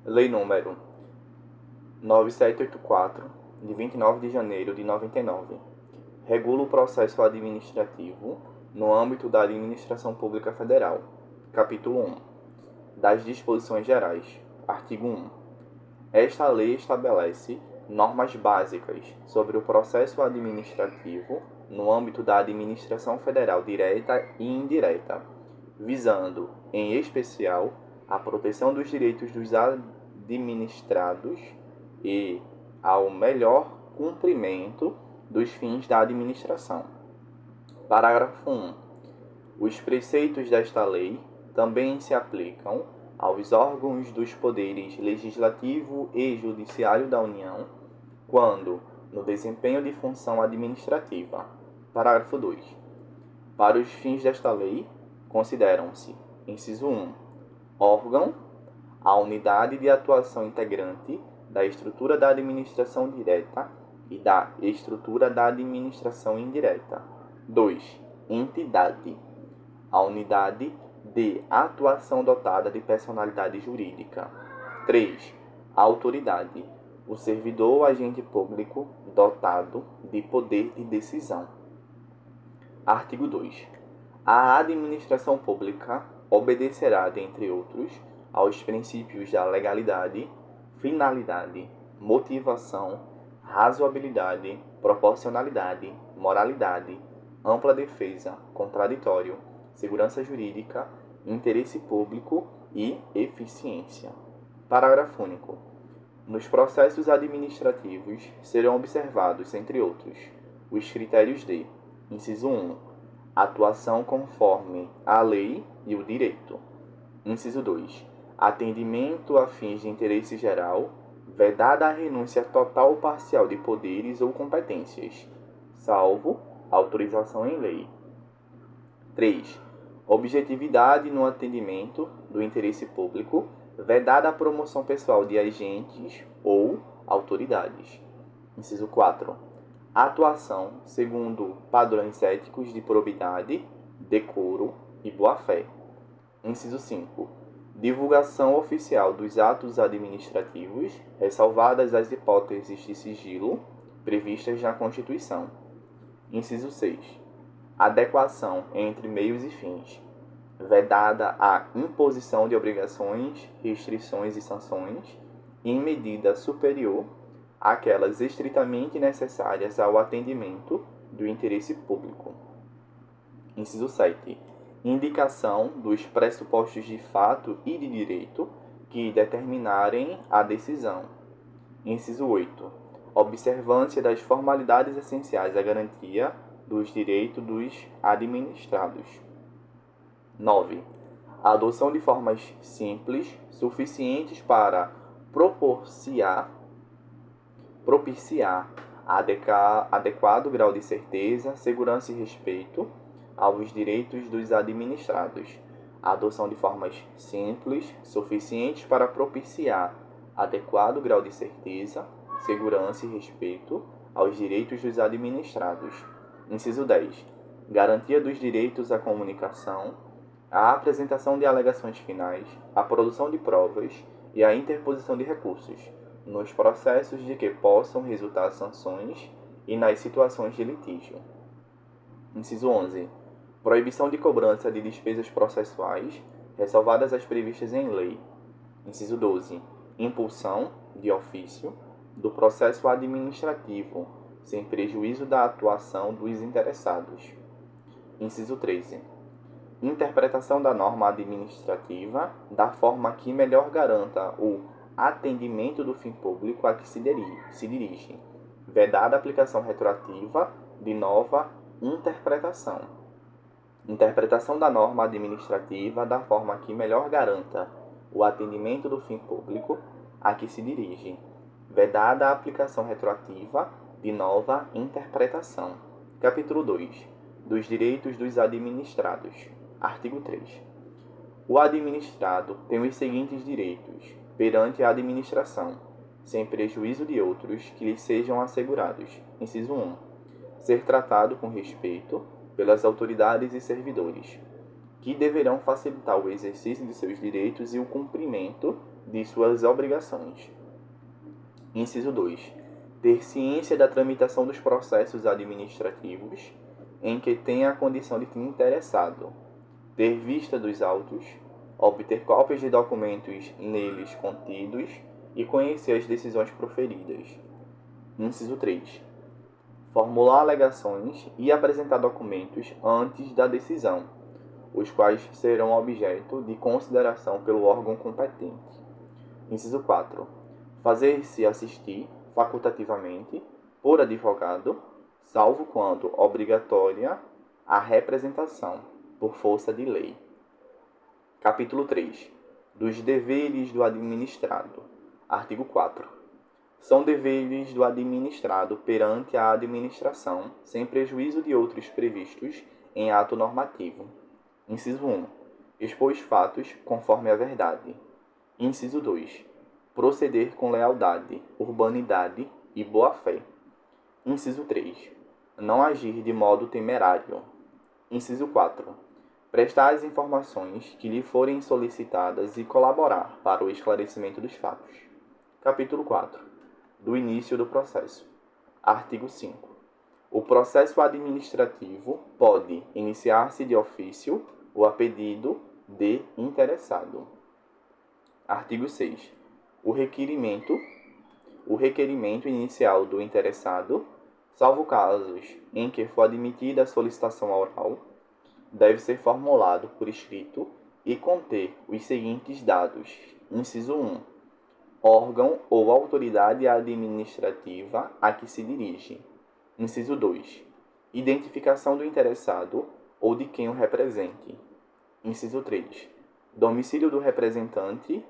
Lei número 9784, de 29 de janeiro de 99, regula o processo administrativo no âmbito da Administração Pública Federal. Capítulo 1. Das disposições gerais. Artigo 1. Esta lei estabelece normas básicas sobre o processo administrativo no âmbito da Administração Federal direta e indireta, visando, em especial, a proteção dos direitos dos administrados e ao melhor cumprimento dos fins da administração. Parágrafo 1. Os preceitos desta lei também se aplicam aos órgãos dos poderes legislativo e judiciário da União, quando no desempenho de função administrativa. Parágrafo 2. Para os fins desta lei, consideram-se: inciso 1. Órgão, a unidade de atuação integrante da estrutura da administração direta e da estrutura da administração indireta. 2. Entidade, a unidade de atuação dotada de personalidade jurídica. 3. Autoridade, o servidor ou agente público dotado de poder de decisão. Artigo 2. A administração pública obedecerá, dentre outros, aos princípios da legalidade, finalidade, motivação, razoabilidade, proporcionalidade, moralidade, ampla defesa, contraditório, segurança jurídica, interesse público e eficiência. Parágrafo único. Nos processos administrativos serão observados, entre outros, os critérios de: inciso 1. Atuação conforme a lei e o direito. Inciso 2. Atendimento a fins de interesse geral, vedada a renúncia total ou parcial de poderes ou competências, salvo autorização em lei. 3. Objetividade no atendimento do interesse público, vedada a promoção pessoal de agentes ou autoridades. Inciso 4. Atuação segundo padrões éticos de probidade, decoro e boa-fé. Inciso 5. Divulgação oficial dos atos administrativos, ressalvadas as hipóteses de sigilo previstas na Constituição. Inciso 6. Adequação entre meios e fins, vedada a imposição de obrigações, restrições e sanções em medida superior àquelas estritamente necessárias ao atendimento do interesse público. Inciso 7. Indicação dos pressupostos de fato e de direito que determinarem a decisão. Inciso 8. Observância das formalidades essenciais à garantia dos direitos dos administrados. 9. A adoção de formas simples, suficientes para propiciar adequado grau de certeza, segurança e respeito aos direitos dos administrados. A adoção de formas simples, suficientes para propiciar adequado grau de certeza, segurança e respeito aos direitos dos administrados. Inciso 10. Garantia dos direitos à comunicação, a apresentação de alegações finais, a produção de provas e a interposição de recursos, nos processos de que possam resultar sanções e nas situações de litígio. Inciso 11. Proibição de cobrança de despesas processuais, ressalvadas as previstas em lei. Inciso 12. Impulsão, de ofício, do processo administrativo, sem prejuízo da atuação dos interessados. Inciso 13. Interpretação da norma administrativa da forma que melhor garanta o atendimento do fim público a que se dirige, vedada a aplicação retroativa de nova interpretação. Interpretação da norma administrativa da forma que melhor garanta o atendimento do fim público a que se dirige, vedada a aplicação retroativa de nova interpretação. Capítulo 2. Dos direitos dos administrados. Artigo 3. O administrado tem os seguintes direitos perante a administração, sem prejuízo de outros que lhe sejam assegurados. Inciso 1. Ser tratado com respeito pelas autoridades e servidores, que deverão facilitar o exercício de seus direitos e o cumprimento de suas obrigações. Inciso 2. Ter ciência da tramitação dos processos administrativos em que tenha a condição de interessado, ter vista dos autos, obter cópias de documentos neles contidos e conhecer as decisões proferidas. Inciso 3. Formular alegações e apresentar documentos antes da decisão, os quais serão objeto de consideração pelo órgão competente. Inciso 4. Fazer-se assistir facultativamente por advogado, salvo quando obrigatória a representação por força de lei. Capítulo 3. Dos deveres do administrado. Artigo 4. São deveres do administrado perante a administração, sem prejuízo de outros previstos em ato normativo. Inciso 1. Expor os fatos conforme a verdade. Inciso 2. Proceder com lealdade, urbanidade e boa-fé. Inciso 3. Não agir de modo temerário. Inciso 4. Prestar as informações que lhe forem solicitadas e colaborar para o esclarecimento dos fatos. Capítulo 4. Do início do processo. Artigo 5. O processo administrativo pode iniciar-se de ofício ou a pedido de interessado. Artigo 6. O requerimento inicial do interessado, salvo casos em que for admitida a solicitação oral, deve ser formulado por escrito e conter os seguintes dados. Inciso 1. Órgão ou autoridade administrativa a que se dirige. Inciso 2. Identificação do interessado ou de quem o represente. Inciso 3. Domicílio do representante,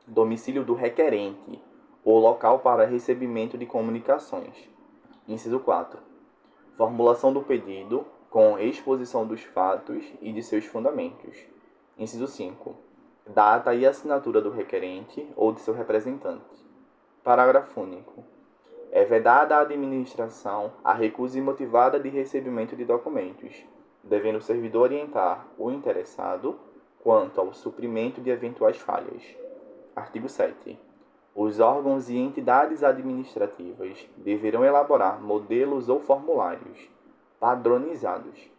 domicílio do requerente ou local para recebimento de comunicações. Inciso 4. Formulação do pedido com exposição dos fatos e de seus fundamentos. Inciso 5. Data e assinatura do requerente ou de seu representante. Parágrafo único. É vedada à administração a recusa imotivada de recebimento de documentos, devendo o servidor orientar o interessado quanto ao suprimento de eventuais falhas. Artigo 7. Os órgãos e entidades administrativas deverão elaborar modelos ou formulários padronizados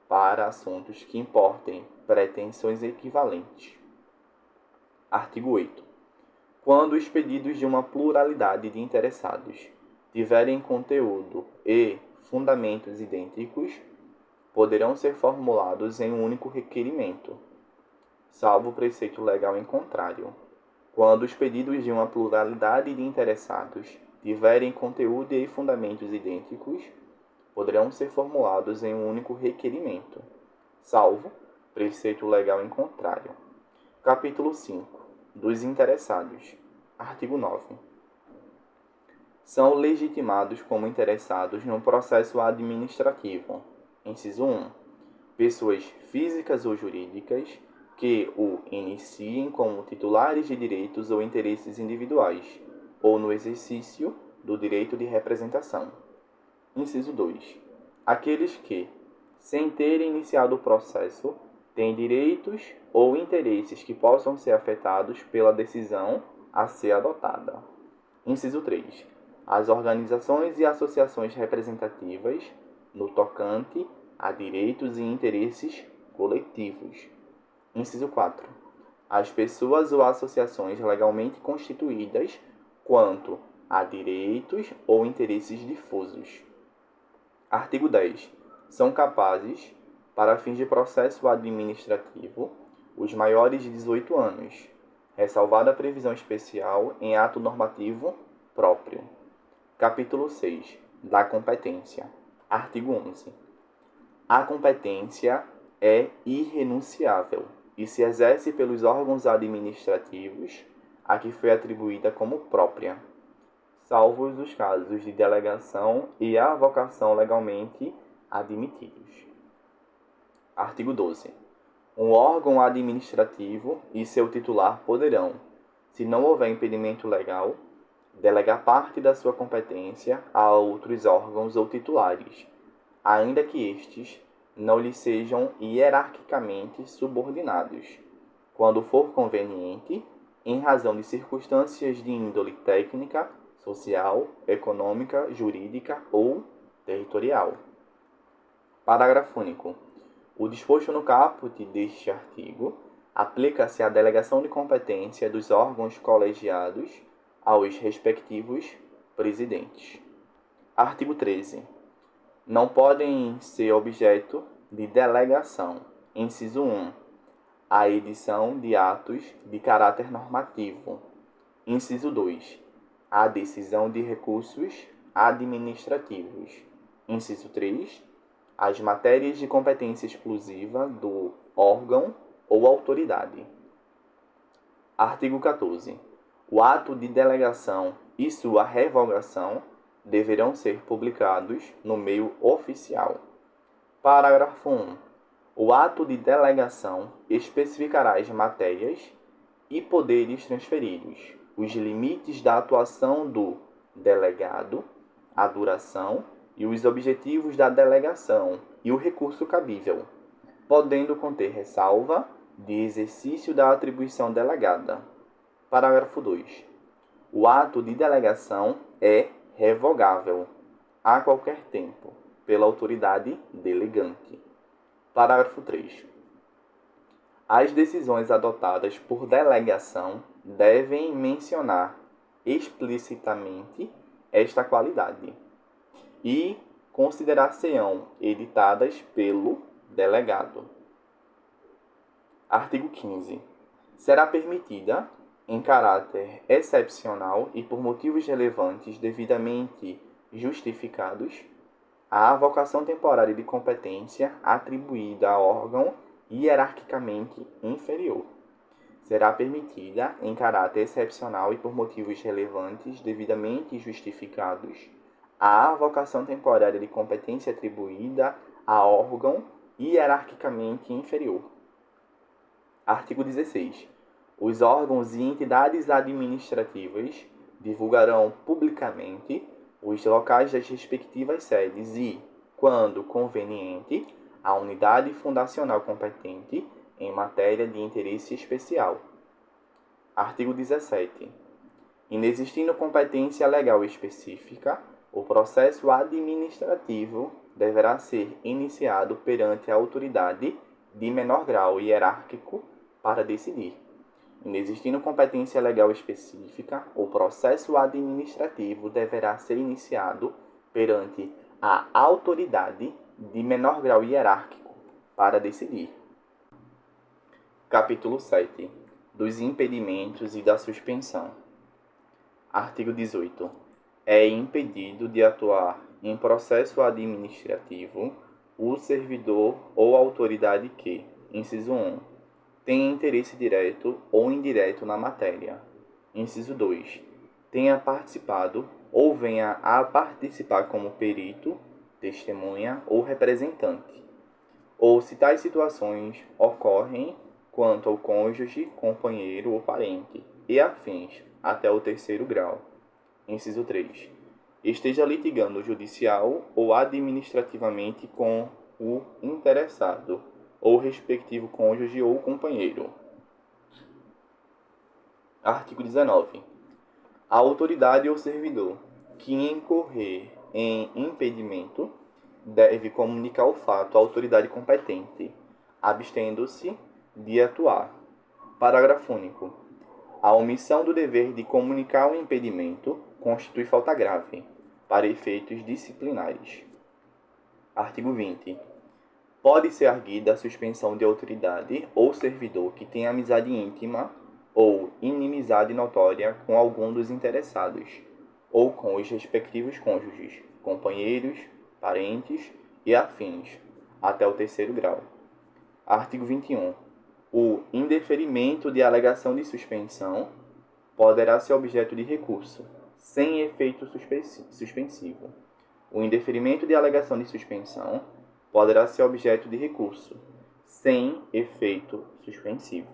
para assuntos que importem pretensões equivalentes. Artigo 8. Quando os pedidos de uma pluralidade de interessados tiverem conteúdo e fundamentos idênticos, poderão ser formulados em um único requerimento, salvo preceito legal em contrário. Quando os pedidos de uma pluralidade de interessados tiverem conteúdo e fundamentos idênticos, poderão ser formulados em um único requerimento, salvo preceito legal em contrário. Capítulo 5. Dos interessados. Artigo 9. São legitimados como interessados no processo administrativo. Inciso 1. Pessoas físicas ou jurídicas que o iniciem como titulares de direitos ou interesses individuais, ou no exercício do direito de representação. Inciso 2. Aqueles que, sem terem iniciado o processo, têm direitos ou interesses que possam ser afetados pela decisão a ser adotada. Inciso 3. As organizações e associações representativas no tocante a direitos e interesses coletivos. Inciso 4. As pessoas ou associações legalmente constituídas quanto a direitos ou interesses difusos. Artigo 10. São capazes, para fins de processo administrativo, os maiores de 18 anos, ressalvada a previsão especial em ato normativo próprio. Capítulo 6. Da competência. Artigo 11. A competência é irrenunciável e se exerce pelos órgãos administrativos a que foi atribuída como própria, salvo os casos de delegação e avocação legalmente admitidos. Artigo 12. Um órgão administrativo e seu titular poderão, se não houver impedimento legal, delegar parte da sua competência a outros órgãos ou titulares, ainda que estes não lhe sejam hierarquicamente subordinados, quando for conveniente, em razão de circunstâncias de índole técnica, social, econômica, jurídica ou territorial. Parágrafo único. O disposto no caput deste artigo aplica-se à delegação de competência dos órgãos colegiados aos respectivos presidentes. Artigo 13. Não podem ser objeto de delegação, inciso 1, a edição de atos de caráter normativo. Inciso 2, a decisão de recursos administrativos. Inciso 3, as matérias de competência exclusiva do órgão ou autoridade. Artigo 14. O ato de delegação e sua revogação deverão ser publicados no meio oficial. Parágrafo 1. O ato de delegação especificará as matérias e poderes transferidos, os limites da atuação do delegado, a duração e os objetivos da delegação e o recurso cabível, podendo conter ressalva de exercício da atribuição delegada. Parágrafo 2. O ato de delegação é revogável a qualquer tempo pela autoridade delegante. Parágrafo 3. As decisões adotadas por delegação devem mencionar explicitamente esta qualidade e considerar-se-ão editadas pelo delegado. Artigo 15. Será permitida, em caráter excepcional e por motivos relevantes devidamente justificados, a avocação temporária de competência atribuída a órgão hierarquicamente inferior. Será permitida, em caráter excepcional e por motivos relevantes devidamente justificados, a avocação temporária de competência atribuída a órgão hierarquicamente inferior. Artigo 16. Os órgãos e entidades administrativas divulgarão publicamente os locais das respectivas sedes e, quando conveniente, a unidade fundacional competente em matéria de interesse especial. Artigo 17. Inexistindo competência legal específica, o processo administrativo deverá ser iniciado perante a autoridade de menor grau hierárquico para decidir. Inexistindo competência legal específica, o processo administrativo deverá ser iniciado perante a autoridade de menor grau hierárquico para decidir. Capítulo 7. Dos impedimentos e da suspensão. Artigo 18. É impedido de atuar em processo administrativo o servidor ou autoridade que, inciso 1, tenha interesse direto ou indireto na matéria. Inciso 2. Tenha participado ou venha a participar como perito, testemunha ou representante. Ou se tais situações ocorrem quanto ao cônjuge, companheiro ou parente, e afins, até o terceiro grau. Inciso 3. Esteja litigando judicial ou administrativamente com o interessado, ou respectivo cônjuge ou companheiro. Artigo 19. A autoridade ou servidor que incorrer em impedimento deve comunicar o fato à autoridade competente, abstendo-se de atuar. Parágrafo único. A omissão do dever de comunicar o impedimento constitui falta grave, para efeitos disciplinares. Artigo 20. Pode ser arguida a suspensão de autoridade ou servidor que tenha amizade íntima ou inimizade notória com algum dos interessados, ou com os respectivos cônjuges, companheiros, parentes e afins, até o terceiro grau. Artigo 21. O indeferimento de alegação de suspensão poderá ser objeto de recurso, sem efeito suspensivo. O indeferimento de alegação de suspensão poderá ser objeto de recurso, sem efeito suspensivo.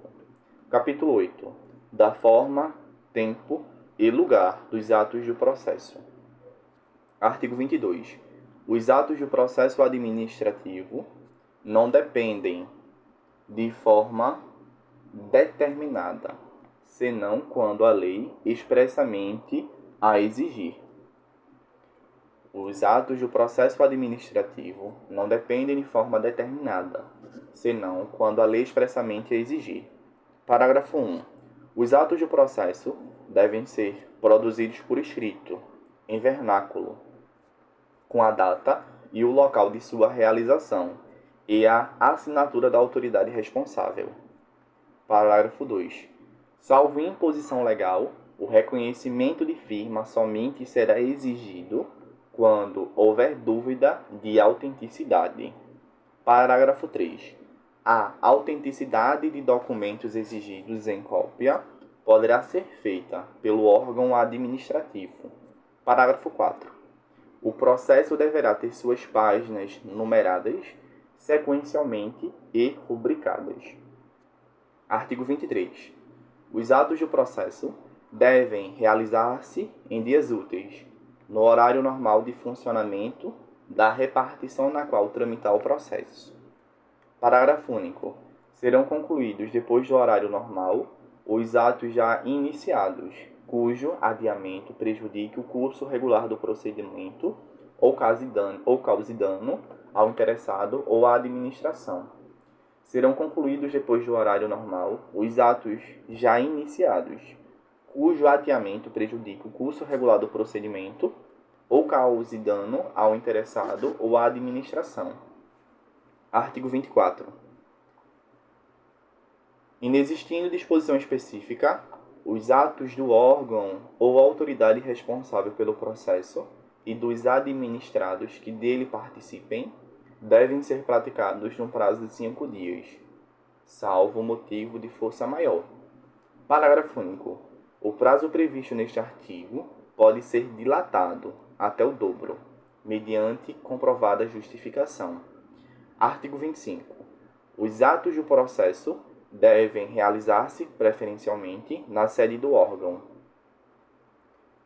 Capítulo 8. Da forma, tempo e lugar dos atos do processo. Artigo 22. Os atos do processo administrativo não dependem de forma determinada, senão quando a lei expressamente a exigir. Os atos do processo administrativo não dependem de forma determinada, senão quando a lei expressamente a exigir. Parágrafo 1. Os atos do processo devem ser produzidos por escrito, em vernáculo, com a data e o local de sua realização e a assinatura da autoridade responsável. Parágrafo 2. Salvo imposição legal, o reconhecimento de firma somente será exigido quando houver dúvida de autenticidade. Parágrafo 3. A autenticidade de documentos exigidos em cópia poderá ser feita pelo órgão administrativo. Parágrafo 4. O processo deverá ter suas páginas numeradas sequencialmente e rubricadas. Artigo 23. Os atos do processo devem realizar-se em dias úteis, no horário normal de funcionamento da repartição na qual tramitar o processo. Parágrafo único. Serão concluídos depois do horário normal os atos já iniciados, cujo adiamento prejudique o curso regular do procedimento ou cause dano ao interessado ou à administração. Serão concluídos depois do horário normal os atos já iniciados, cujo adiamento prejudique o curso regular do procedimento ou cause dano ao interessado ou à administração. Artigo 24. Inexistindo disposição específica, os atos do órgão ou autoridade responsável pelo processo e dos administrados que dele participem devem ser praticados num prazo de 5 dias, salvo motivo de força maior. Parágrafo único. O prazo previsto neste artigo pode ser dilatado até o dobro, mediante comprovada justificação. Artigo 25. Os atos do processo devem realizar-se preferencialmente na sede do órgão,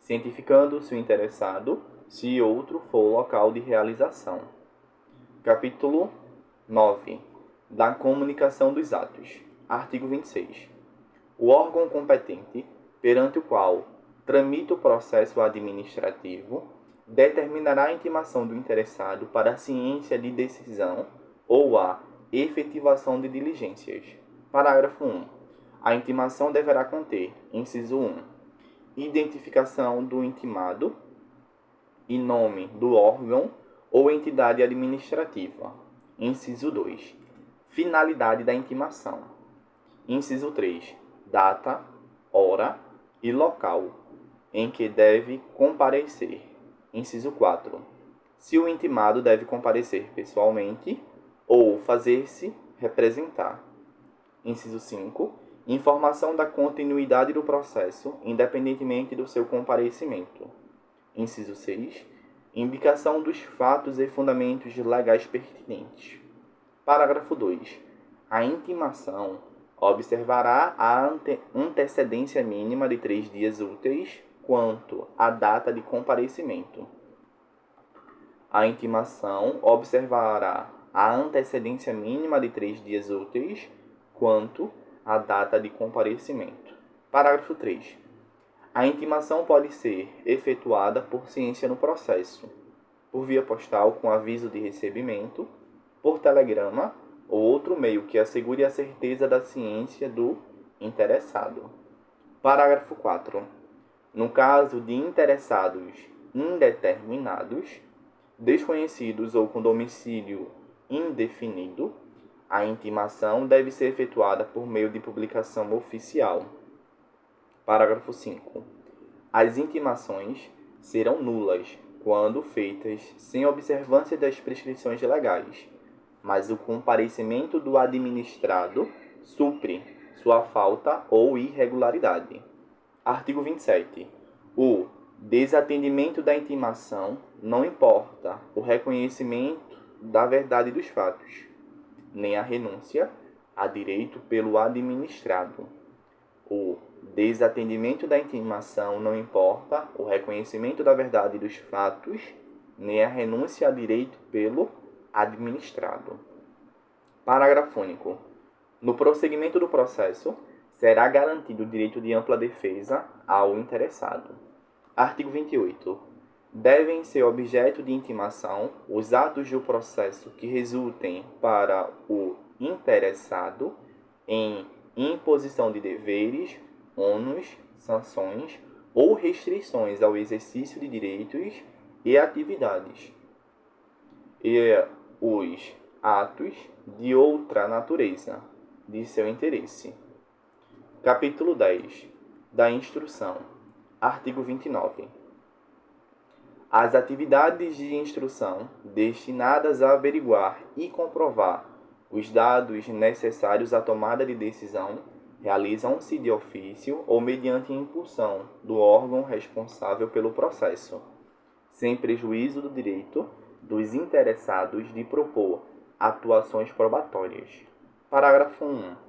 cientificando-se o interessado, se outro for o local de realização. Capítulo 9. Da comunicação dos atos. Artigo 26. O órgão competente, perante o qual tramita o processo administrativo, determinará a intimação do interessado para a ciência de decisão ou a efetivação de diligências. Parágrafo 1. A intimação deverá conter, inciso 1, identificação do intimado e nome do órgão ou entidade administrativa. Inciso 2. Finalidade da intimação. Inciso 3. Data, hora e local em que deve comparecer. Inciso 4. Se o intimado deve comparecer pessoalmente ou fazer-se representar. Inciso 5. Informação da continuidade do processo, independentemente do seu comparecimento. Inciso 6. Indicação dos fatos e fundamentos legais pertinentes. Parágrafo 2. A intimação observará a antecedência mínima de 3 dias úteis quanto à data de comparecimento. A intimação observará a antecedência mínima de 3 dias úteis quanto à data de comparecimento. Parágrafo 3. A intimação pode ser efetuada por ciência no processo, por via postal com aviso de recebimento, por telegrama ou outro meio que assegure a certeza da ciência do interessado. Parágrafo 4. No caso de interessados indeterminados, desconhecidos ou com domicílio indefinido, a intimação deve ser efetuada por meio de publicação oficial. Parágrafo 5. As intimações serão nulas quando feitas sem observância das prescrições legais, mas o comparecimento do administrado supre sua falta ou irregularidade. Artigo 27. O desatendimento da intimação não importa o reconhecimento da verdade dos fatos, nem a renúncia a direito pelo administrado. O desatendimento da intimação não importa o reconhecimento da verdade dos fatos, nem a renúncia a direito pelo administrado. Parágrafo único. No prosseguimento do processo, será garantido o direito de ampla defesa ao interessado. Artigo 28. Devem ser objeto de intimação os atos do processo que resultem para o interessado em imposição de deveres, ônus, sanções ou restrições ao exercício de direitos e atividades, e os atos de outra natureza, de seu interesse. Capítulo 10. Da instrução. Artigo 29. As atividades de instrução destinadas a averiguar e comprovar os dados necessários à tomada de decisão realizam-se de ofício ou mediante impulsão do órgão responsável pelo processo, sem prejuízo do direito dos interessados de propor atuações probatórias. Parágrafo 1.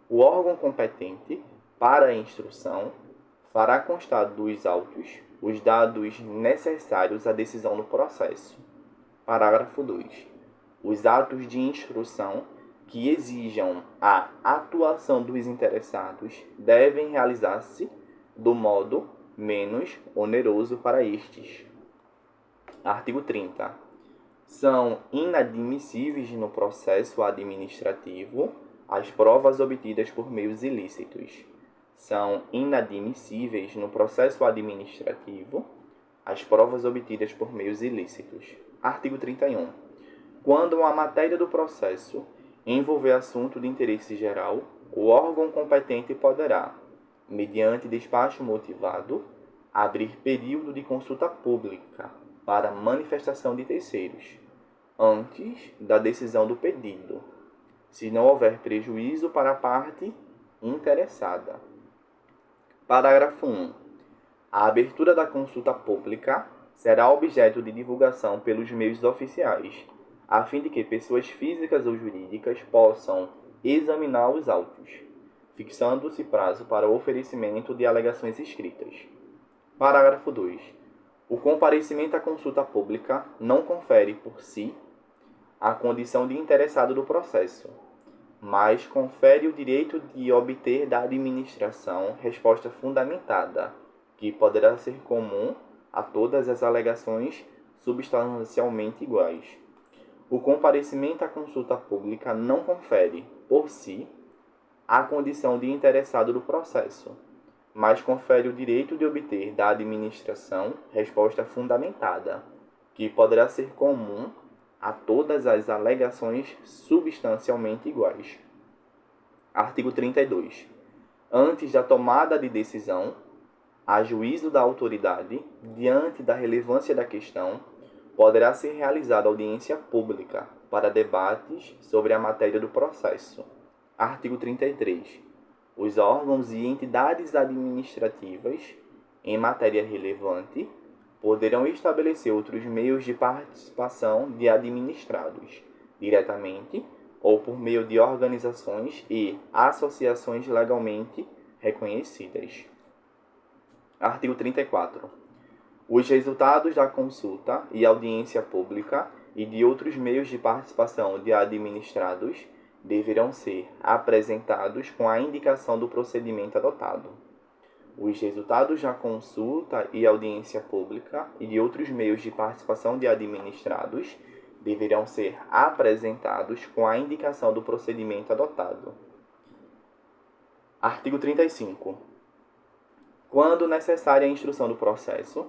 O órgão competente para a instrução fará constar dos autos os dados necessários à decisão do processo. Parágrafo 2. Os atos de instrução que exijam a atuação dos interessados devem realizar-se do modo menos oneroso para estes. Artigo 30. São inadmissíveis no processo administrativo as provas obtidas por meios ilícitos. São inadmissíveis no processo administrativo as provas obtidas por meios ilícitos. Artigo 31. Quando a matéria do processo envolver assunto de interesse geral, o órgão competente poderá, mediante despacho motivado, abrir período de consulta pública para manifestação de terceiros, antes da decisão do pedido, se não houver prejuízo para a parte interessada. Parágrafo 1. A abertura da consulta pública será objeto de divulgação pelos meios oficiais, a fim de que pessoas físicas ou jurídicas possam examinar os autos, fixando-se prazo para o oferecimento de alegações escritas. Parágrafo 2. O comparecimento à consulta pública não confere por si a condição de interessado do processo, mas confere o direito de obter da administração resposta fundamentada, que poderá ser comum a todas as alegações substancialmente iguais. O comparecimento à consulta pública não confere, por si, a condição de interessado do processo, mas confere o direito de obter da administração resposta fundamentada, que poderá ser comum a todas as alegações substancialmente iguais. Artigo 32. Antes da tomada de decisão, a juízo da autoridade, diante da relevância da questão, poderá ser realizada audiência pública para debates sobre a matéria do processo. Artigo 33. Os órgãos e entidades administrativas, em matéria relevante, poderão estabelecer outros meios de participação de administrados, diretamente ou por meio de organizações e associações legalmente reconhecidas. Artigo 34. Os resultados da consulta e audiência pública e de outros meios de participação de administrados deverão ser apresentados com a indicação do procedimento adotado. Os resultados da consulta e audiência pública e de outros meios de participação de administrados deverão ser apresentados com a indicação do procedimento adotado. Artigo 35. Quando necessária a instrução do processo,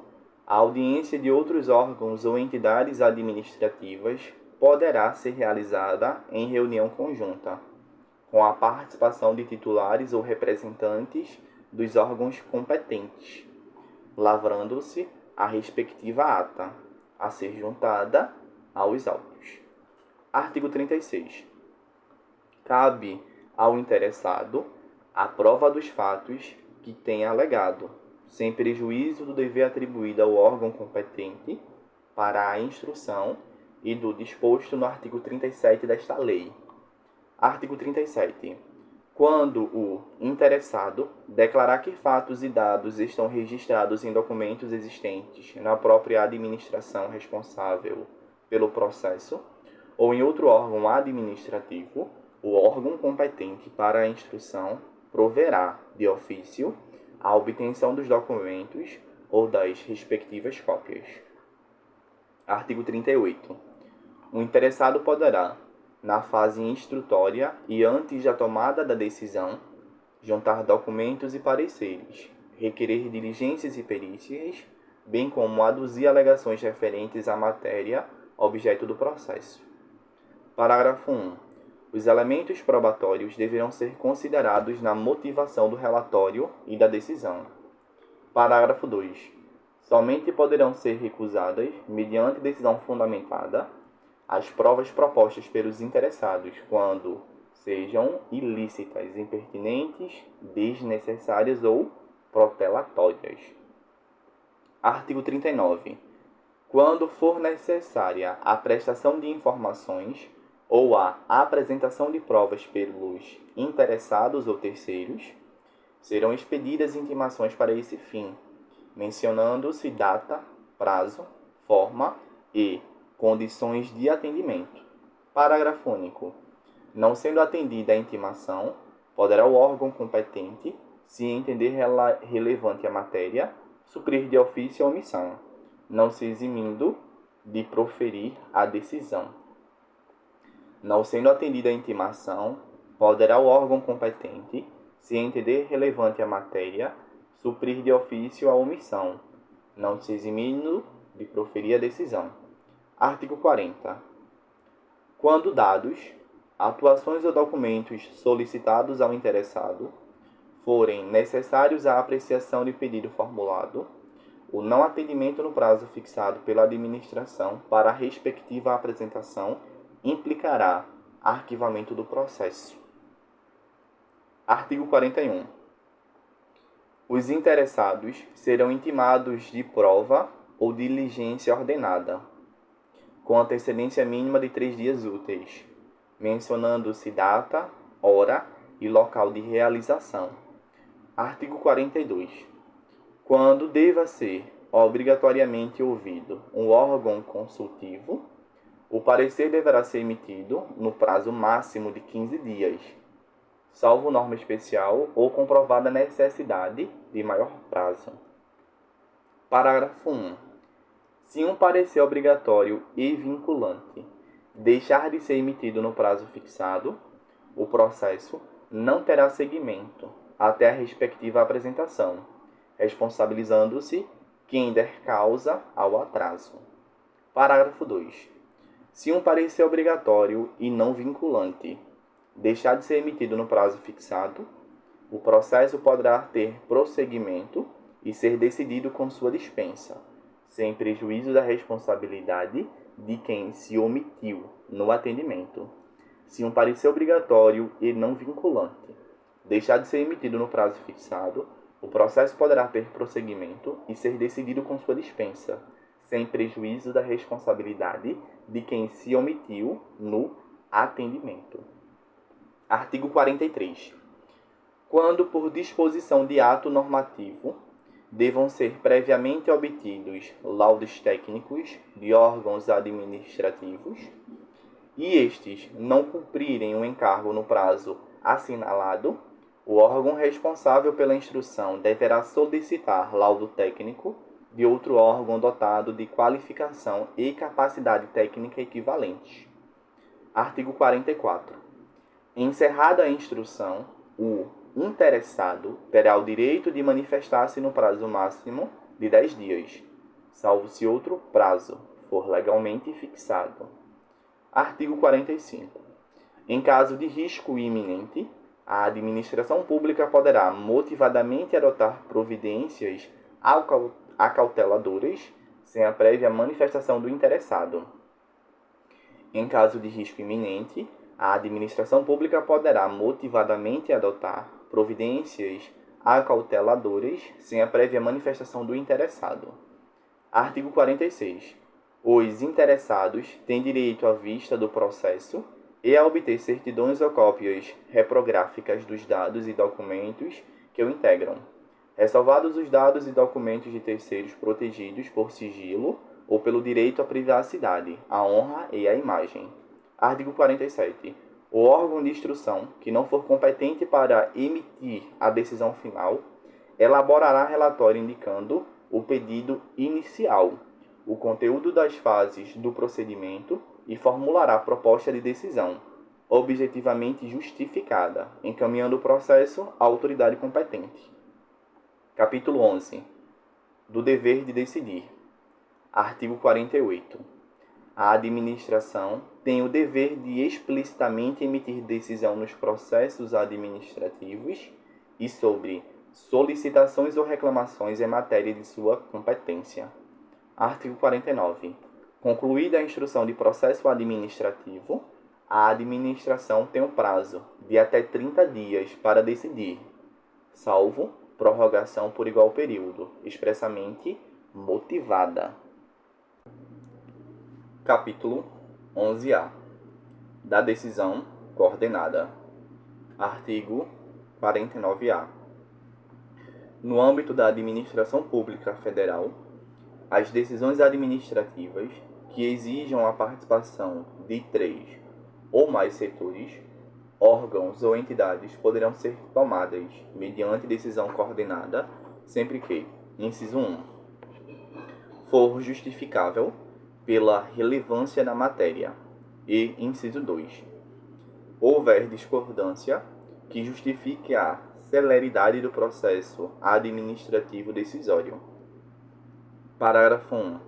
a audiência de outros órgãos ou entidades administrativas poderá ser realizada em reunião conjunta, com a participação de titulares ou representantes dos órgãos competentes, lavrando-se a respectiva ata, a ser juntada aos autos. Artigo 36. Cabe ao interessado a prova dos fatos que tenha alegado, sem prejuízo do dever atribuído ao órgão competente para a instrução e do disposto no artigo 37 desta lei. Artigo 37. Quando o interessado declarar que fatos e dados estão registrados em documentos existentes na própria administração responsável pelo processo ou em outro órgão administrativo, o órgão competente para a instrução proverá, de ofício, a obtenção dos documentos ou das respectivas cópias. Artigo 38. O interessado poderá, na fase instrutória e antes da tomada da decisão, juntar documentos e pareceres, requerer diligências e perícias, bem como aduzir alegações referentes à matéria objeto do processo. Parágrafo 1. Os elementos probatórios deverão ser considerados na motivação do relatório e da decisão. Parágrafo 2. Somente poderão ser recusadas, mediante decisão fundamentada, as provas propostas pelos interessados, quando sejam ilícitas, impertinentes, desnecessárias ou protelatórias. Artigo 39. Quando for necessária a prestação de informações ou a apresentação de provas pelos interessados ou terceiros, serão expedidas intimações para esse fim, mencionando-se data, prazo, forma e condições de atendimento. Parágrafo único. Não sendo atendida a intimação, poderá o órgão competente, se entender relevante a matéria, suprir de ofício a omissão, não se eximindo de proferir a decisão. Não sendo atendida a intimação, poderá o órgão competente, se entender relevante a matéria, suprir de ofício a omissão, não se eximindo de proferir a decisão. Artigo 40. Quando dados, atuações ou documentos solicitados ao interessado forem necessários à apreciação de pedido formulado, o não atendimento no prazo fixado pela administração para a respectiva apresentação implicará arquivamento do processo. Artigo 41. Os interessados serão intimados de prova ou diligência ordenada, com antecedência mínima de 3 dias úteis, mencionando-se data, hora e local de realização. Artigo 42. Quando deva ser obrigatoriamente ouvido um órgão consultivo, o parecer deverá ser emitido no prazo máximo de 15 dias, salvo norma especial ou comprovada necessidade de maior prazo. Parágrafo 1. Se um parecer obrigatório e vinculante deixar de ser emitido no prazo fixado, o processo não terá seguimento até a respectiva apresentação, responsabilizando-se quem der causa ao atraso. Parágrafo 2. Se um parecer obrigatório e não vinculante deixar de ser emitido no prazo fixado, o processo poderá ter prosseguimento e ser decidido com sua dispensa, sem prejuízo da responsabilidade de quem se omitiu no atendimento. Se um parecer obrigatório e não vinculante deixar de ser emitido no prazo fixado, o processo poderá ter prosseguimento e ser decidido com sua dispensa, sem prejuízo da responsabilidade de quem se omitiu no atendimento. Artigo 43. Quando, por disposição de ato normativo, devam ser previamente obtidos laudos técnicos de órgãos administrativos e estes não cumprirem o encargo no prazo assinalado, o órgão responsável pela instrução deverá solicitar laudo técnico de outro órgão dotado de qualificação e capacidade técnica equivalentes. Artigo 44. Encerrada a instrução, o interessado terá o direito de manifestar-se no prazo máximo de 10 dias, salvo se outro prazo for legalmente fixado. Artigo 45. Em caso de risco iminente, a administração pública poderá motivadamente adotar providências acauteladoras sem a prévia manifestação do interessado. Em caso de risco iminente, a administração pública poderá motivadamente adotar providências acauteladoras sem a prévia manifestação do interessado. Artigo 46. Os interessados têm direito à vista do processo e a obter certidões ou cópias reprográficas dos dados e documentos que o integram, ressalvados os dados e documentos de terceiros protegidos por sigilo ou pelo direito à privacidade, à honra e à imagem. Artigo 47. O órgão de instrução que não for competente para emitir a decisão final elaborará relatório indicando o pedido inicial, o conteúdo das fases do procedimento e formulará proposta de decisão, objetivamente justificada, encaminhando o processo à autoridade competente. Capítulo 11. Do dever de decidir. Artigo 48. A administração tem o dever de explicitamente emitir decisão nos processos administrativos e sobre solicitações ou reclamações em matéria de sua competência. Artigo 49. Concluída a instrução de processo administrativo, a administração tem um prazo de até 30 dias para decidir, salvo prorrogação por igual período, expressamente motivada. Capítulo 11A. Da decisão coordenada. Artigo 49A. No âmbito da administração pública federal, as decisões administrativas que exijam a participação de 3 ou mais setores, órgãos ou entidades poderão ser tomadas mediante decisão coordenada, sempre que, inciso 1, for justificável pela relevância da matéria e, inciso 2, houver discordância que justifique a celeridade do processo administrativo decisório. Parágrafo 1.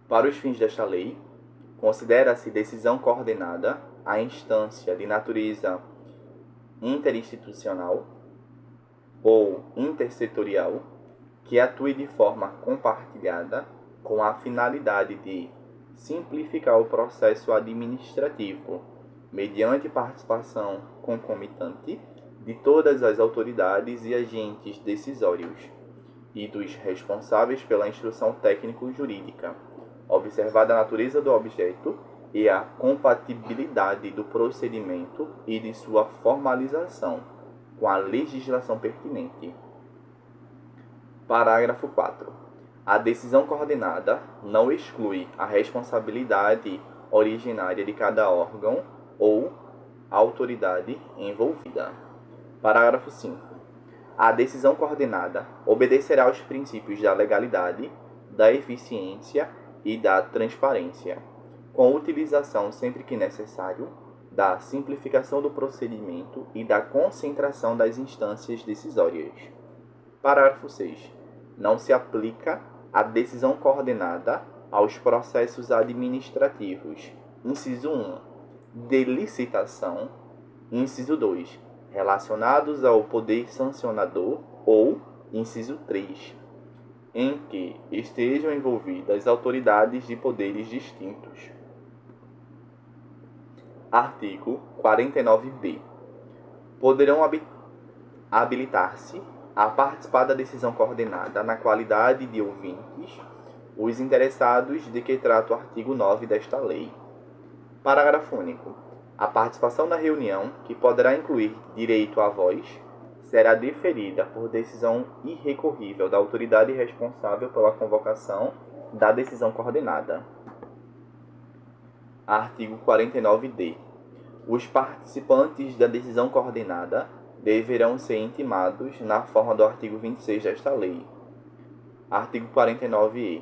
Para os fins desta lei, considera-se decisão coordenada a instância de natureza interinstitucional ou intersetorial que atue de forma compartilhada com a finalidade de simplificar o processo administrativo, mediante participação concomitante de todas as autoridades e agentes decisórios e dos responsáveis pela instrução técnico-jurídica, observada a natureza do objeto e a compatibilidade do procedimento e de sua formalização com a legislação pertinente. Parágrafo 4. A decisão coordenada não exclui a responsabilidade originária de cada órgão ou autoridade envolvida. Parágrafo 5. A decisão coordenada obedecerá aos princípios da legalidade, da eficiência e da transparência, com utilização, sempre que necessário, da simplificação do procedimento e da concentração das instâncias decisórias. Parágrafo 6. Não se aplica a decisão coordenada aos processos administrativos. Inciso 1. De licitação. Inciso 2. Relacionados ao poder sancionador ou, inciso 3, em que estejam envolvidas autoridades de poderes distintos. Artigo 49b. Poderão habilitar-se a participar da decisão coordenada na qualidade de ouvintes os interessados de que trata o artigo 9 desta lei. Parágrafo único. A participação na reunião, que poderá incluir direito à voz, será deferida por decisão irrecorrível da autoridade responsável pela convocação da decisão coordenada. Artigo 49d. Os participantes da decisão coordenada deverão ser intimados na forma do artigo 26 desta lei. Artigo 49e.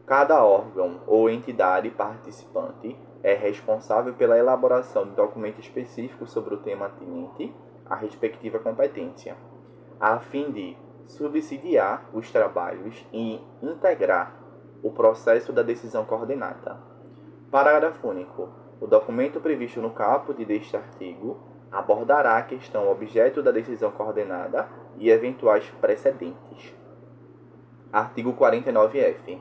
Cada órgão ou entidade participante é responsável pela elaboração de documento específico sobre o tema atinente à respectiva competência, a fim de subsidiar os trabalhos e integrar o processo da decisão coordenada. Parágrafo único. O documento previsto no caput deste artigo abordará a questão objeto da decisão coordenada e eventuais precedentes. Artigo 49-F.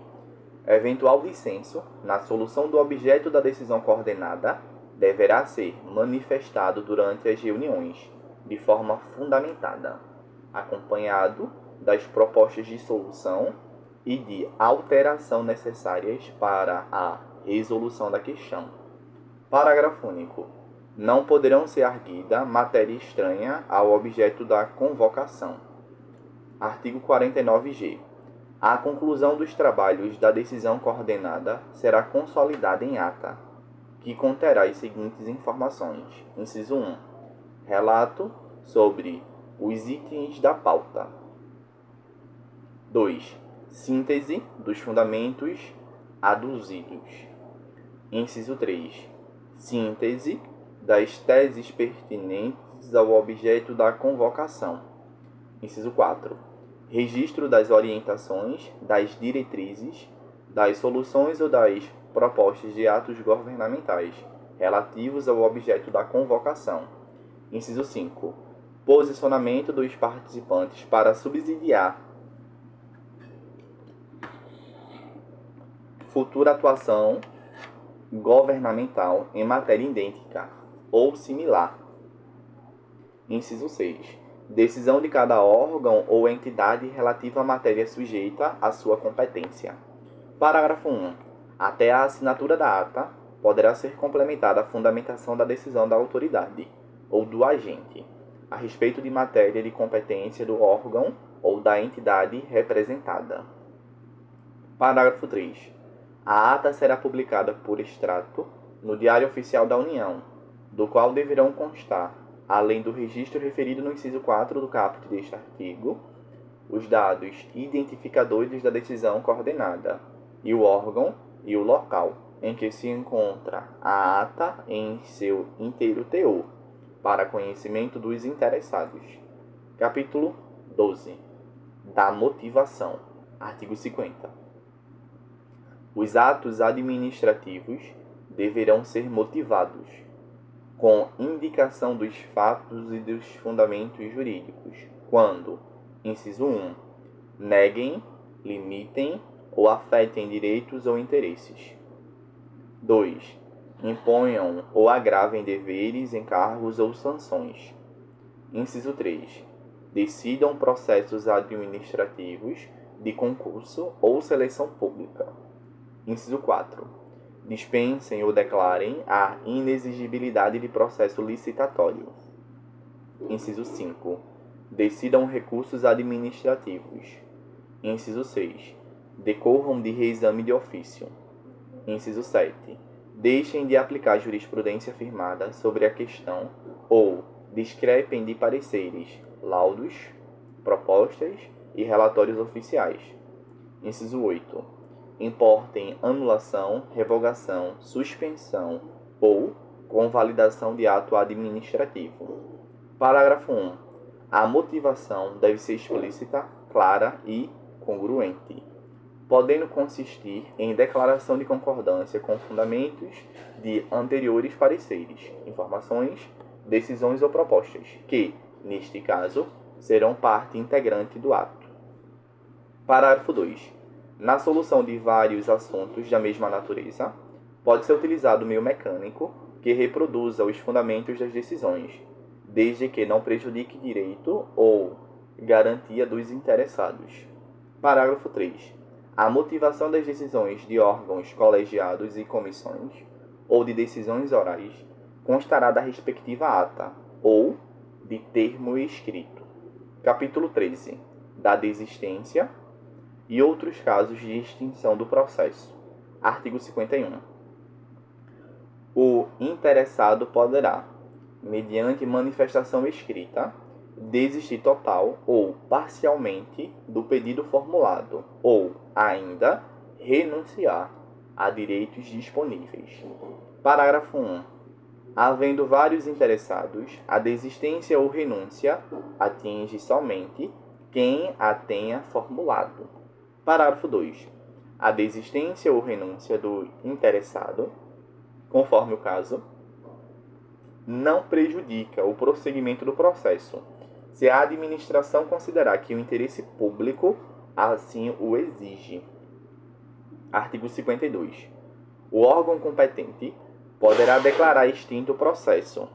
Eventual dissenso na solução do objeto da decisão coordenada deverá ser manifestado durante as reuniões, de forma fundamentada, acompanhado das propostas de solução e de alteração necessárias para a resolução da questão. Parágrafo único. Não poderão ser arguida matéria estranha ao objeto da convocação. Artigo 49-G. A conclusão dos trabalhos da decisão coordenada será consolidada em ata. que conterá as seguintes informações. Inciso 1. Relato sobre os itens da pauta. 2. Síntese dos fundamentos aduzidos. Inciso 3. Síntese das teses pertinentes ao objeto da convocação. Inciso 4. Registro das orientações, das diretrizes, das soluções ou das propostas de atos governamentais relativos ao objeto da convocação. Inciso 5. Posicionamento dos participantes para subsidiar futura atuação governamental em matéria idêntica ou similar. Inciso 6. Decisão de cada órgão ou entidade relativa à matéria sujeita à sua competência. Parágrafo 1. Até a assinatura da ata, poderá ser complementada a fundamentação da decisão da autoridade ou do agente a respeito de matéria de competência do órgão ou da entidade representada. Parágrafo 3. A ata será publicada por extrato no Diário Oficial da União, do qual deverão constar, além do registro referido no inciso 4 do caput deste artigo, os dados identificadores da decisão coordenada e o órgão e o local em que se encontra a ata em seu inteiro teor, para conhecimento dos interessados. Capítulo 12. Da motivação. Artigo 50. Os atos administrativos deverão ser motivados, com indicação dos fatos e dos fundamentos jurídicos, quando, inciso 1, neguem, limitem ou afetem direitos ou interesses. 2. Imponham ou agravem deveres, encargos ou sanções. Inciso 3. Decidam processos administrativos de concurso ou seleção pública. Inciso 4. Dispensem ou declarem a inexigibilidade de processo licitatório. Inciso 5. Decidam recursos administrativos. Inciso 6. Decorram de reexame de ofício. Inciso 7. Deixem de aplicar jurisprudência firmada sobre a questão ou discrepem de pareceres, laudos, propostas e relatórios oficiais. Inciso 8. Importem anulação, revogação, suspensão ou convalidação de ato administrativo. Parágrafo 1. A motivação deve ser explícita, clara e congruente, podendo consistir em declaração de concordância com fundamentos de anteriores pareceres, informações, decisões ou propostas, que, neste caso, serão parte integrante do ato. Parágrafo 2. Na solução de vários assuntos da mesma natureza, pode ser utilizado o meio mecânico que reproduza os fundamentos das decisões, desde que não prejudique direito ou garantia dos interessados. Parágrafo 3. A motivação das decisões de órgãos colegiados e comissões, ou de decisões orais, constará da respectiva ata, ou de termo escrito. Capítulo 13. Da desistência e outros casos de extinção do processo. Artigo 51. O interessado poderá, mediante manifestação escrita, desistir total ou parcialmente do pedido formulado, ou ainda renunciar a direitos disponíveis. Parágrafo 1. Havendo vários interessados, a desistência ou renúncia atinge somente quem a tenha formulado. Parágrafo 2. A desistência ou renúncia do interessado, conforme o caso, não prejudica o prosseguimento do processo, se a administração considerar que o interesse público assim o exige. Artigo 52. O órgão competente poderá declarar extinto o processo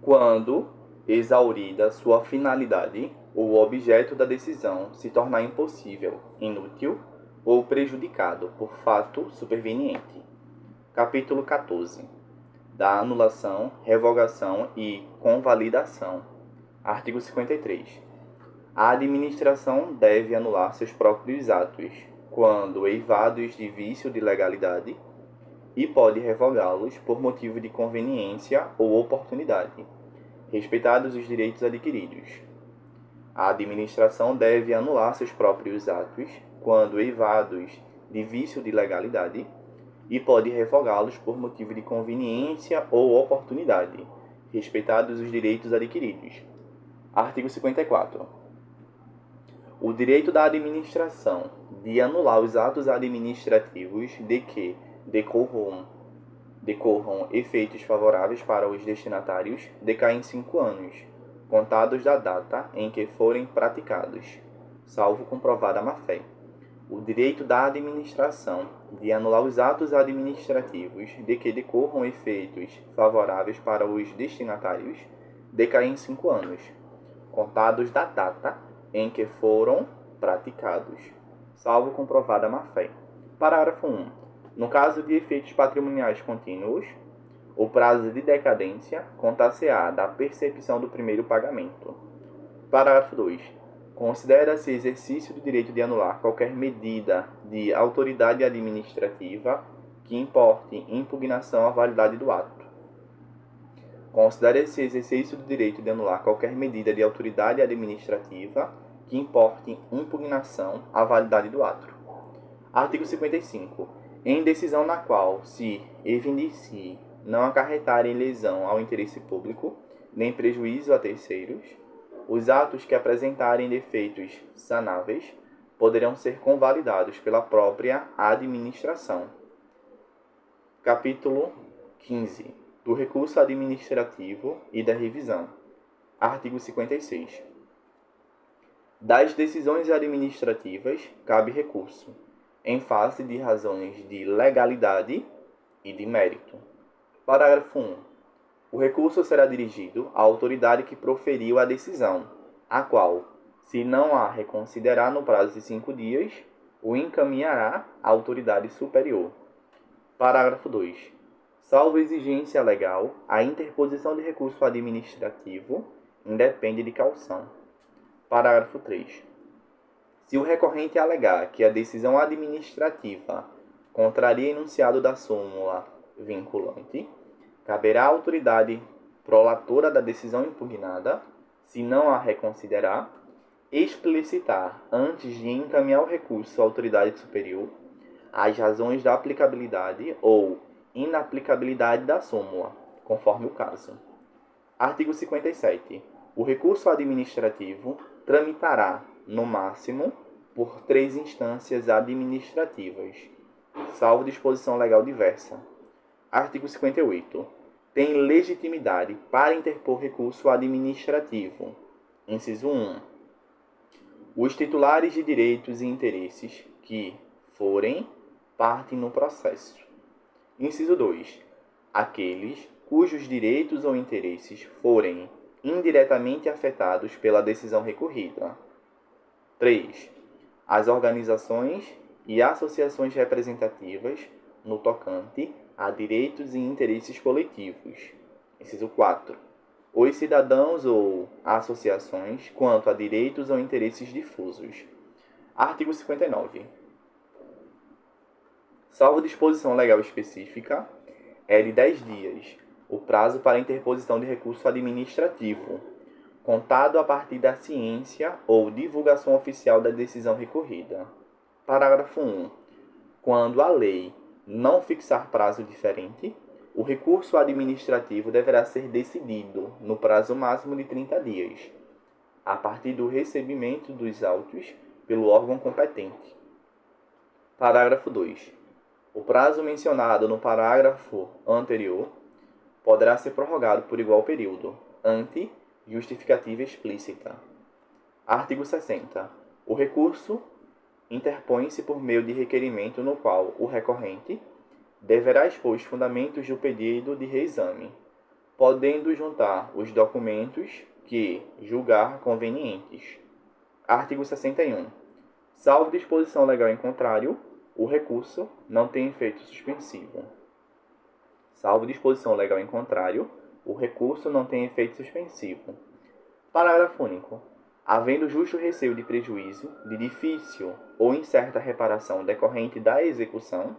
quando, exaurida sua finalidade, o objeto da decisão se tornar impossível, inútil ou prejudicado por fato superveniente. Capítulo 14. Da anulação, revogação e convalidação. Artigo 53. A administração deve anular seus próprios atos, quando eivados de vício de legalidade, e pode revogá-los por motivo de conveniência ou oportunidade, respeitados os direitos adquiridos. A administração deve anular seus próprios atos quando eivados de vício de legalidade e pode revogá-los por motivo de conveniência ou oportunidade, respeitados os direitos adquiridos. Artigo 54. O direito da administração de anular os atos administrativos de que decorram efeitos favoráveis para os destinatários decai em 5 anos, contados da data em que forem praticados, salvo comprovada má-fé. O direito da administração de anular os atos administrativos de que decorram efeitos favoráveis para os destinatários decai em 5 anos, contados da data em que foram praticados, salvo comprovada má-fé. Parágrafo 1. No caso de efeitos patrimoniais contínuos, o prazo de decadência contar-se-á da percepção do primeiro pagamento. Parágrafo 2. Considera-se exercício do direito de anular qualquer medida de autoridade administrativa que importe impugnação à validade do ato. Considera-se exercício do direito de anular qualquer medida de autoridade administrativa que importe impugnação à validade do ato. Artigo 55. Em decisão na qual se evidencie não acarretarem lesão ao interesse público, nem prejuízo a terceiros, os atos que apresentarem defeitos sanáveis poderão ser convalidados pela própria administração. Capítulo 15. Do recurso administrativo e da revisão. Artigo 56. Das decisões administrativas cabe recurso, em face de razões de legalidade e de mérito. Parágrafo 1. O recurso será dirigido à autoridade que proferiu a decisão, a qual, se não a reconsiderar no prazo de 5 dias, o encaminhará à autoridade superior. Parágrafo 2. Salvo exigência legal, a interposição de recurso administrativo independe de caução. Parágrafo 3. Se o recorrente alegar que a decisão administrativa contraria enunciado da súmula vinculante, caberá à autoridade prolatora da decisão impugnada, se não a reconsiderar, explicitar, antes de encaminhar o recurso à autoridade superior, as razões da aplicabilidade ou inaplicabilidade da súmula, conforme o caso. Artigo 57. O recurso administrativo tramitará, no máximo, por 3 instâncias administrativas, salvo disposição legal diversa. Artigo 58. Tem legitimidade para interpor recurso administrativo. Inciso 1. Os titulares de direitos e interesses que forem parte no processo. Inciso 2. Aqueles cujos direitos ou interesses forem indiretamente afetados pela decisão recorrida. 3. As organizações e associações representativas no tocante a direitos e interesses coletivos. Inciso 4. Os cidadãos ou associações quanto a direitos ou interesses difusos. Artigo 59. Salvo disposição legal específica, é de 10 dias o prazo para interposição de recurso administrativo, contado a partir da ciência ou divulgação oficial da decisão recorrida. Parágrafo 1. Quando a lei não fixar prazo diferente, o recurso administrativo deverá ser decidido no prazo máximo de 30 dias, a partir do recebimento dos autos pelo órgão competente. Parágrafo 2. O prazo mencionado no parágrafo anterior poderá ser prorrogado por igual período, ante justificativa explícita. Artigo 60. O recurso interpõe-se por meio de requerimento no qual o recorrente deverá expor os fundamentos do pedido de reexame, podendo juntar os documentos que julgar convenientes. Artigo 61. Salvo disposição legal em contrário, o recurso não tem efeito suspensivo. Salvo disposição legal em contrário, o recurso não tem efeito suspensivo. Parágrafo único. Havendo justo receio de prejuízo, de difícil ou incerta reparação decorrente da execução,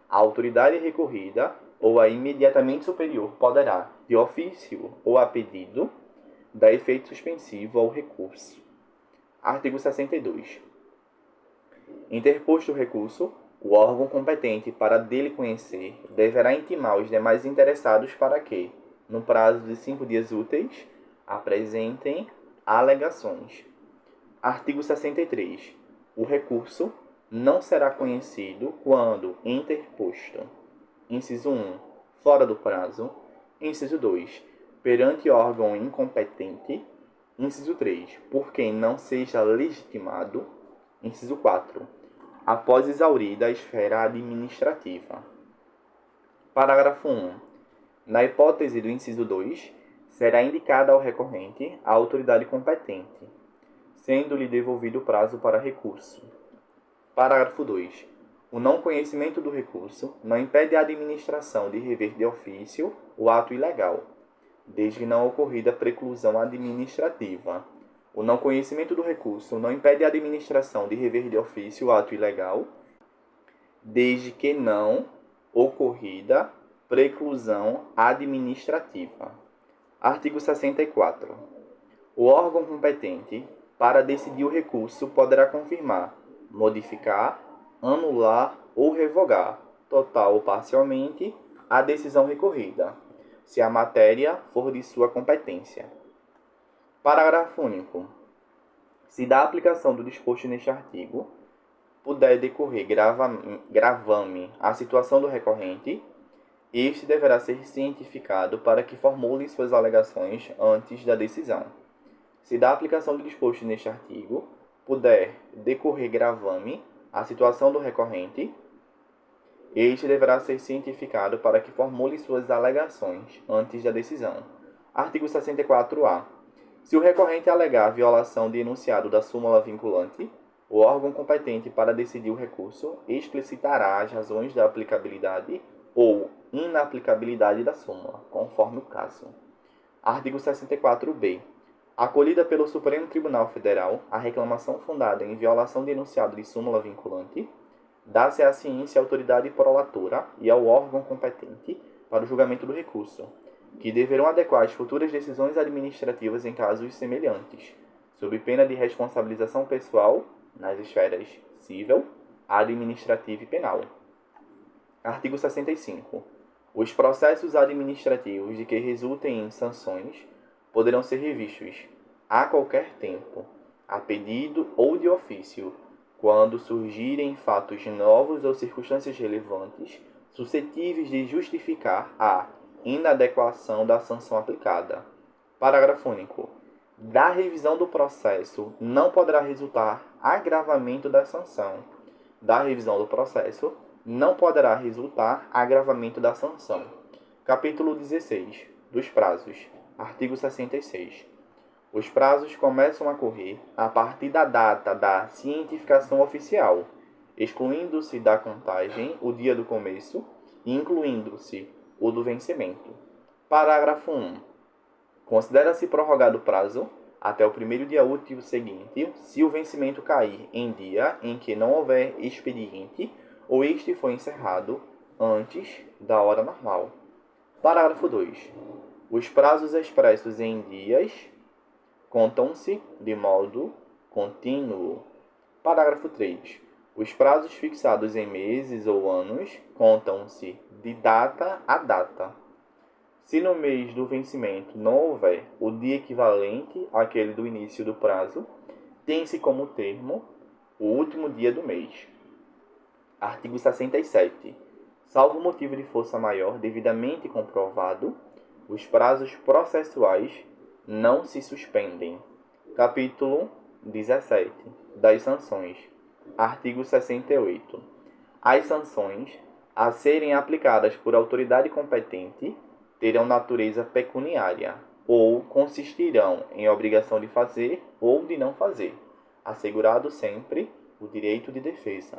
A autoridade recorrida ou a imediatamente superior poderá, de ofício ou a pedido, dar efeito suspensivo ao recurso. Artigo 62. Interposto o recurso, o órgão competente para dele conhecer deverá intimar os demais interessados para que, no prazo de 5 dias úteis, apresentem alegações. Artigo 63. O recurso não será conhecido quando interposto. Inciso 1. Fora do prazo. Inciso 2. Perante órgão incompetente. Inciso 3. Por quem não seja legitimado. Inciso 4. Após exaurida a esfera administrativa. Parágrafo 1. Na hipótese do inciso 2, será indicada ao recorrente a autoridade competente, sendo-lhe devolvido o prazo para recurso. Parágrafo 2. O não conhecimento do recurso não impede a administração de rever de ofício o ato ilegal, desde que não ocorrida preclusão administrativa. O não conhecimento do recurso não impede a administração de rever de ofício o ato ilegal, desde que não ocorrida preclusão administrativa. Artigo 64. O órgão competente, para decidir o recurso, poderá confirmar, modificar, anular ou revogar, total ou parcialmente, a decisão recorrida, se a matéria for de sua competência. Parágrafo único. Se da aplicação do disposto neste artigo puder decorrer gravame à situação do recorrente, este deverá ser cientificado para que formule suas alegações antes da decisão. Se da aplicação do disposto neste artigo puder decorrer gravame à situação do recorrente, este deverá ser cientificado para que formule suas alegações antes da decisão. Artigo 64-A. Se o recorrente alegar violação de enunciado da súmula vinculante, o órgão competente para decidir o recurso explicitará as razões da aplicabilidade ou inaplicabilidade da súmula, conforme o caso. Artigo 64-B. Acolhida pelo Supremo Tribunal Federal, a reclamação fundada em violação de enunciado de súmula vinculante, dá-se à ciência à autoridade prolatora e ao órgão competente para o julgamento do recurso, que deverão adequar as futuras decisões administrativas em casos semelhantes, sob pena de responsabilização pessoal nas esferas civil, administrativa e penal. Artigo 65. Os processos administrativos de que resultem em sanções poderão ser revistos, a qualquer tempo, a pedido ou de ofício, quando surgirem fatos novos ou circunstâncias relevantes suscetíveis de justificar a inadequação da sanção aplicada. Parágrafo único. Da revisão do processo não poderá resultar agravamento da sanção. Da revisão do processo não poderá resultar agravamento da sanção. Capítulo 16. Dos prazos. Artigo 66. Os prazos começam a correr a partir da data da cientificação oficial, excluindo-se da contagem o dia do começo e incluindo-se o do vencimento. Parágrafo 1. Considera-se prorrogado o prazo até o primeiro dia útil seguinte, se o vencimento cair em dia em que não houver expediente ou este foi encerrado antes da hora normal. Parágrafo 2. Os prazos expressos em dias contam-se de modo contínuo. Parágrafo 3. Os prazos fixados em meses ou anos contam-se de data a data. Se no mês do vencimento não houver o dia equivalente àquele do início do prazo, tem-se como termo o último dia do mês. Artigo 67. Salvo motivo de força maior devidamente comprovado, os prazos processuais não se suspendem. Capítulo 17. Das sanções. Artigo 68. As sanções a serem aplicadas por autoridade competente terão natureza pecuniária ou consistirão em obrigação de fazer ou de não fazer, assegurado sempre o direito de defesa.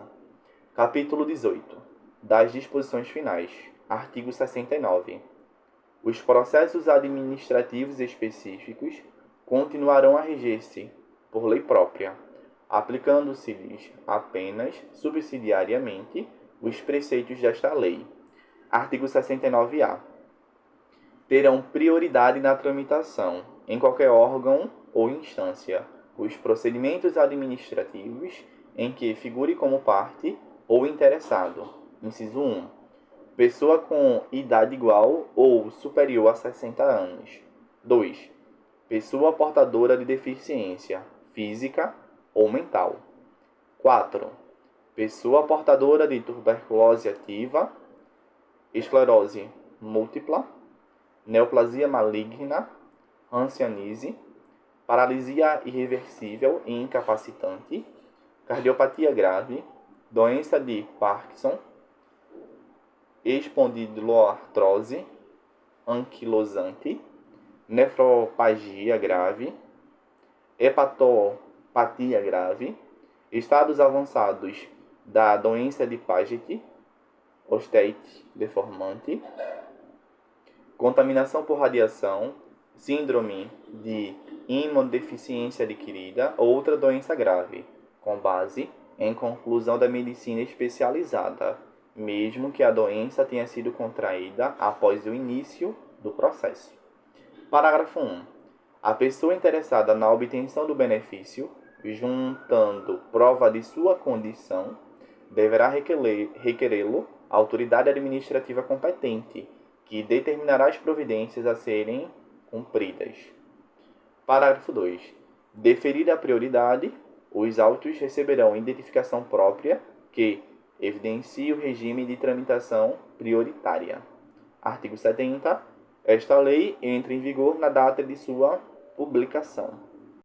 Capítulo 18. Das disposições finais. Artigo 69. Os processos administrativos específicos continuarão a reger-se por lei própria, aplicando-se-lhes apenas subsidiariamente os preceitos desta lei. Artigo 69-A. Terão prioridade na tramitação, em qualquer órgão ou instância, os procedimentos administrativos em que figure como parte ou interessado. Inciso 1. Pessoa com idade igual ou superior a 60 anos. 2. Pessoa portadora de deficiência física ou mental. 4. Pessoa portadora de tuberculose ativa, esclerose múltipla, neoplasia maligna, hanseníase, paralisia irreversível e incapacitante, cardiopatia grave, doença de Parkinson, espondiloartrose anquilosante, nefropatia grave, hepatopatia grave, estados avançados da doença de Paget, osteit deformante, contaminação por radiação, síndrome de imunodeficiência adquirida ou outra doença grave, com base em conclusão da medicina especializada, mesmo que a doença tenha sido contraída após o início do processo. Parágrafo 1. A pessoa interessada na obtenção do benefício, juntando prova de sua condição, deverá requerê-lo à autoridade administrativa competente, que determinará as providências a serem cumpridas. Parágrafo 2. Deferida a prioridade, os autos receberão identificação própria que evidencie o regime de tramitação prioritária. Artigo 70. Esta lei entra em vigor na data de sua publicação.